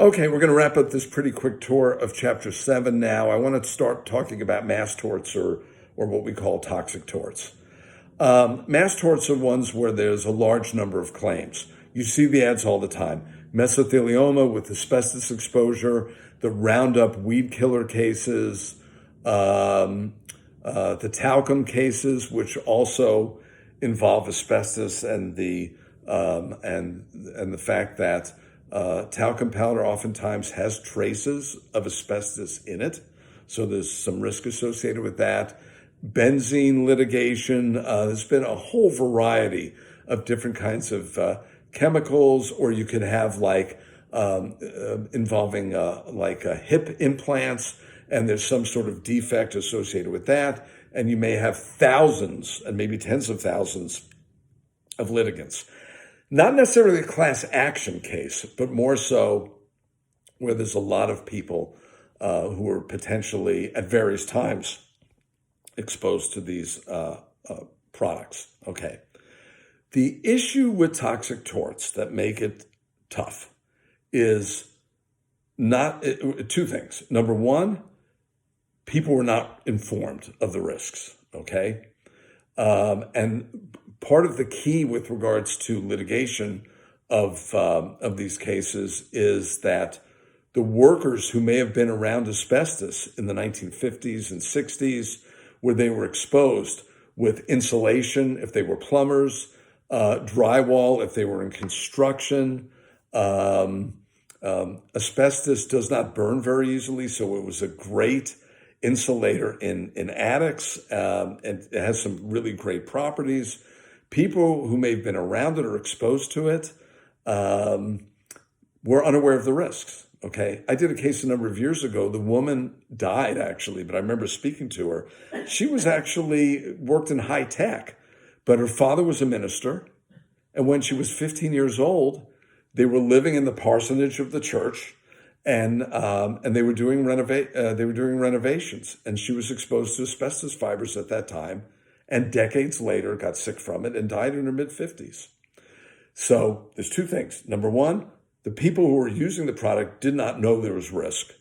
Okay, we're going to wrap up this pretty quick tour of Chapter 7 now. I want to start talking about mass torts or what we call toxic torts. Mass torts are ones where there's a large number of claims. You see the ads all the time. Mesothelioma with asbestos exposure, the Roundup weed killer cases, the talcum cases, which also involve asbestos, and the fact that talcum powder oftentimes has traces of asbestos in it, so there's some risk associated with that. Benzene litigation, there's been a whole variety of different kinds of chemicals, or you could have involving hip implants, and there's some sort of defect associated with that, and you may have thousands and maybe tens of thousands of litigants. Not necessarily a class action case, but more so where there's a lot of people who are potentially at various times exposed to these products. Okay. The issue with toxic torts that make it tough is not two things. Number one, people were not informed of the risks. Okay. And part of the key with regards to litigation of these cases is that the workers who may have been around asbestos in the 1950s and 60s, where they were exposed with insulation, if they were plumbers, drywall, if they were in construction, asbestos does not burn very easily, so it was a great insulator in attics, and it has some really great properties. People who may have been around it or exposed to it were unaware of the risks. Okay, I did a case a number of years ago. The woman died actually, but I remember speaking to her. She was actually worked in high tech, but her father was a minister. And when she was 15 years old, they were living in the parsonage of the church, and they were doing renovations. And she was exposed to asbestos fibers at that time, and decades later got sick from it and died in her mid-50s. So there's two things. Number one, the people who were using the product did not know there was risk.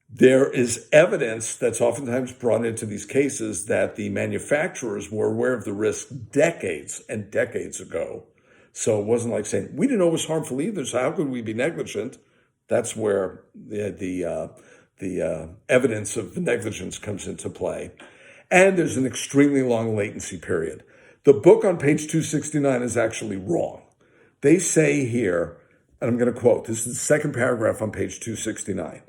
There is evidence that's oftentimes brought into these cases that the manufacturers were aware of the risk decades and decades ago. So it wasn't like saying, we didn't know it was harmful either, so how could we be negligent? That's where the evidence of the negligence comes into play. And there's an extremely long latency period. The book on page 269 is actually wrong. They say here, and I'm going to quote, this is the second paragraph on page 269,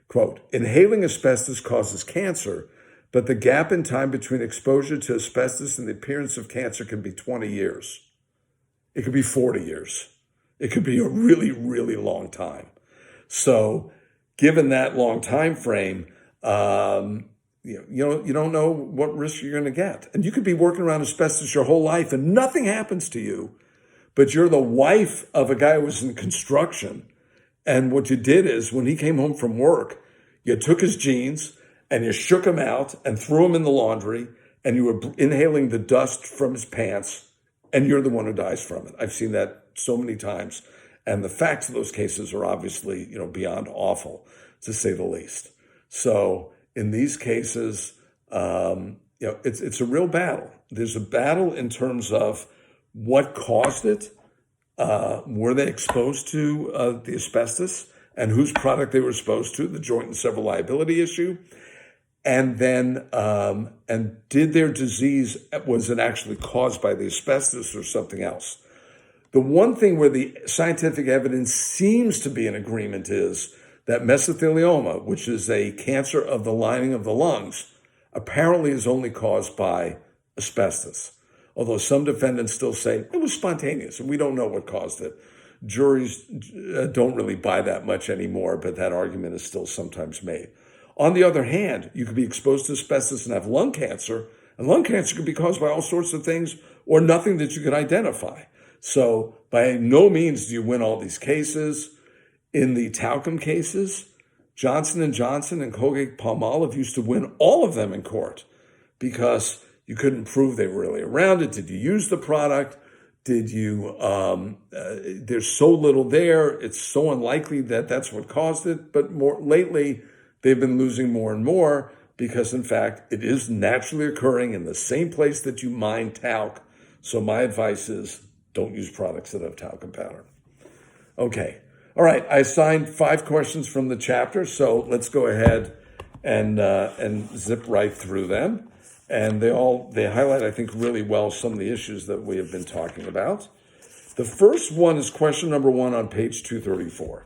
quote, inhaling asbestos causes cancer, but the gap in time between exposure to asbestos and the appearance of cancer can be 20 years. It could be 40 years. It could be a really, really long time. So given that long time frame, you don't know what risk you're going to get. And you could be working around asbestos your whole life and nothing happens to you, but you're the wife of a guy who was in construction. And what you did is when he came home from work, you took his jeans and you shook him out and threw him in the laundry, and you were inhaling the dust from his pants, and you're the one who dies from it. I've seen that so many times. And the facts of those cases are obviously, beyond awful, to say the least. So in these cases, it's a real battle. There's a battle in terms of what caused it. Were they exposed to the asbestos, and whose product they were exposed to, the joint and several liability issue? And then, and did their disease, was it actually caused by the asbestos or something else? The one thing where the scientific evidence seems to be in agreement is that mesothelioma, which is a cancer of the lining of the lungs, apparently is only caused by asbestos. Although some defendants still say it was spontaneous and we don't know what caused it. Juries don't really buy that much anymore, but that argument is still sometimes made. On the other hand, you could be exposed to asbestos and have lung cancer, and lung cancer could be caused by all sorts of things or nothing that you could identify. So by no means do you win all these cases. In the talcum cases, Johnson & Johnson and Colgate-Palmolive used to win all of them in court because you couldn't prove they were really around it. Did you use the product? Did you, there's so little there, it's so unlikely that that's what caused it. But more lately, they've been losing more and more because, in fact, it is naturally occurring in the same place that you mine talc. So my advice is don't use products that have talcum powder. Okay. All right. I assigned 5 questions from the chapter. So let's go ahead and zip right through them. And they highlight, I think, really well some of the issues that we have been talking about. The first one is question number 1 on page 234.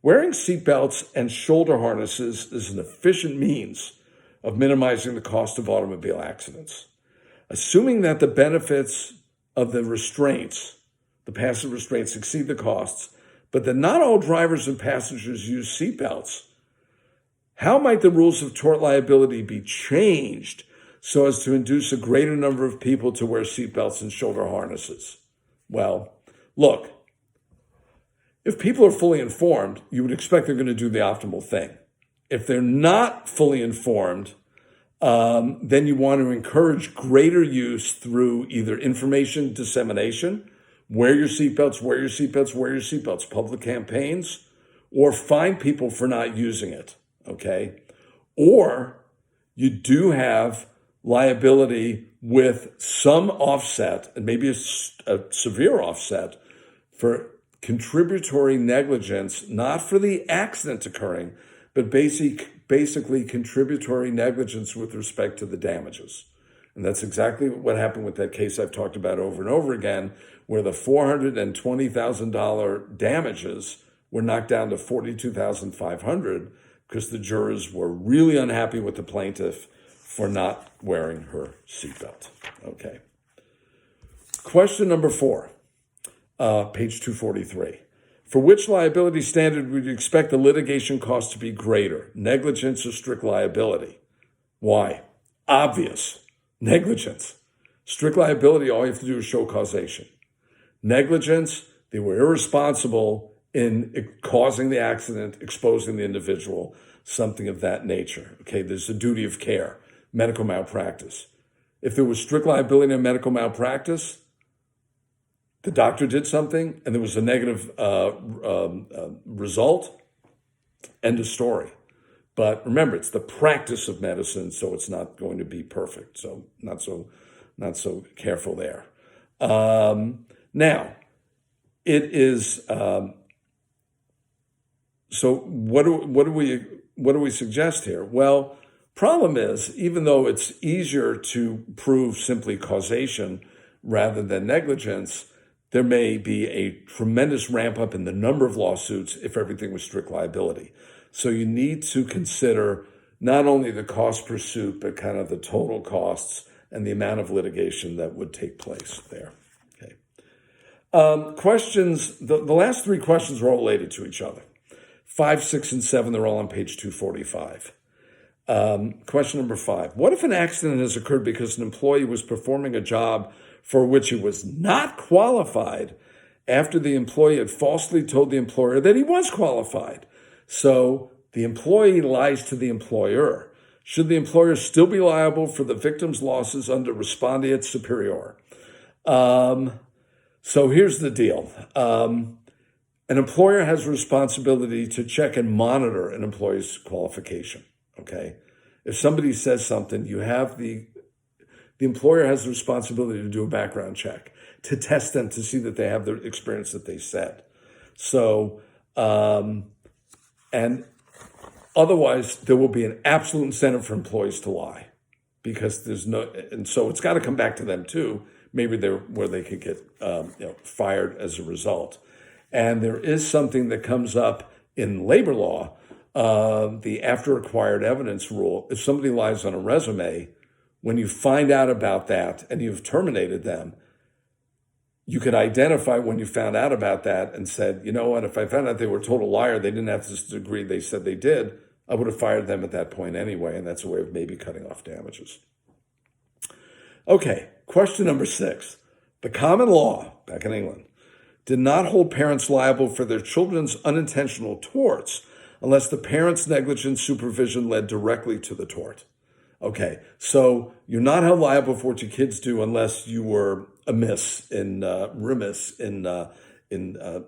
Wearing seatbelts and shoulder harnesses is an efficient means of minimizing the cost of automobile accidents. Assuming that the benefits of the restraints, the passive restraints, exceed the costs, but that not all drivers and passengers use seatbelts, how might the rules of tort liability be changed so as to induce a greater number of people to wear seatbelts and shoulder harnesses? Well, look, if people are fully informed, you would expect they're going to do the optimal thing. If they're not fully informed, then you want to encourage greater use through either information dissemination, wear your seatbelts, wear your seatbelts, wear your seatbelts, public campaigns, or fine people for not using it. Okay, or you do have liability with some offset, and maybe a severe offset, for contributory negligence, not for the accident occurring, but basically contributory negligence with respect to the damages. And that's exactly what happened with that case I've talked about over and over again, where the $420,000 damages were knocked down to $42,500 because the jurors were really unhappy with the plaintiff for not wearing her seatbelt. Okay. Question number 4, page 243. For which liability standard would you expect the litigation cost to be greater, negligence or strict liability? Why? Obvious. Negligence. Strict liability, all you have to do is show causation. Negligence, they were irresponsible in causing the accident, exposing the individual, something of that nature. Okay, there's a duty of care, medical malpractice. If there was strict liability in medical malpractice, the doctor did something and there was a negative result, end of story. But remember, it's the practice of medicine, so it's not going to be perfect. So not so careful there. Now, it is. So what do we suggest here? Well, problem is, even though it's easier to prove simply causation rather than negligence, there may be a tremendous ramp up in the number of lawsuits if everything was strict liability. So you need to consider not only the cost per suit, but kind of the total costs and the amount of litigation that would take place there. Okay. Questions, the last 3 questions are all related to each other. 5, 6, and 7, they're all on page 245. Question number 5. What if an accident has occurred because an employee was performing a job for which he was not qualified after the employee had falsely told the employer that he was qualified? So the employee lies to the employer. Should the employer still be liable for the victim's losses under respondeat superior? So here's the deal. An employer has a responsibility to check and monitor an employee's qualification, okay? If somebody says something, you have the employer has the responsibility to do a background check, to test them to see that they have the experience that they said. So, and otherwise there will be an absolute incentive for employees to lie because and so it's got to come back to them too. Maybe where they could get fired as a result. And there is something that comes up in labor law, the after acquired evidence rule. If somebody lies on a resume, when you find out about that and you've terminated them, you could identify when you found out about that and said, you know what, if I found out they were a total liar, they didn't have this degree they said they did, I would have fired them at that point anyway. And that's a way of maybe cutting off damages. Okay, question number 6. The common law, back in England, did not hold parents liable for their children's unintentional torts unless the parents' negligent supervision led directly to the tort. Okay, so you're not held liable for what your kids do unless you were remiss in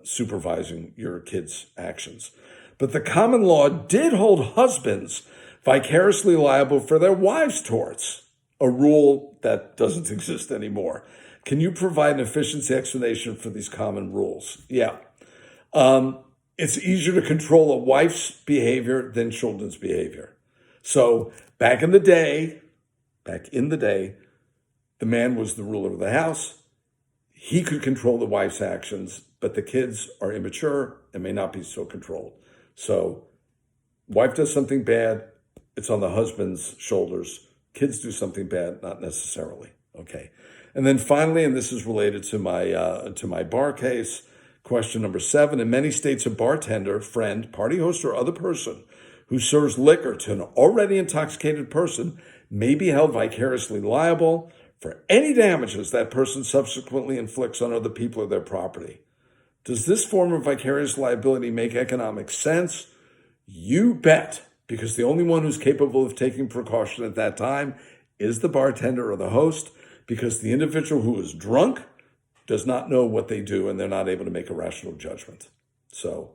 supervising your kids' actions. But the common law did hold husbands vicariously liable for their wives' torts, a rule that doesn't exist anymore. Can you provide an efficiency explanation for these common rules? Yeah. It's easier to control a wife's behavior than children's behavior. So back in the day, the man was the ruler of the house. He could control the wife's actions, but the kids are immature and may not be so controlled. So wife does something bad, it's on the husband's shoulders. Kids do something bad, not necessarily. Okay. And then finally, and this is related to my bar case, question number 7. In many states, a bartender, friend, party host, or other person who serves liquor to an already intoxicated person may be held vicariously liable for any damages that person subsequently inflicts on other people or their property. Does this form of vicarious liability make economic sense? You bet, because the only one who's capable of taking precaution at that time is the bartender or the host, because the individual who is drunk does not know what they do and they're not able to make a rational judgment. So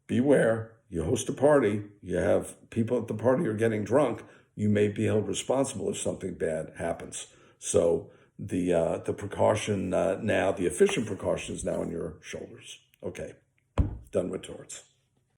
beware, you host a party, you have people at the party who are getting drunk, you may be held responsible if something bad happens. So the precaution now, the efficient precaution is now on your shoulders. Okay, done with torts.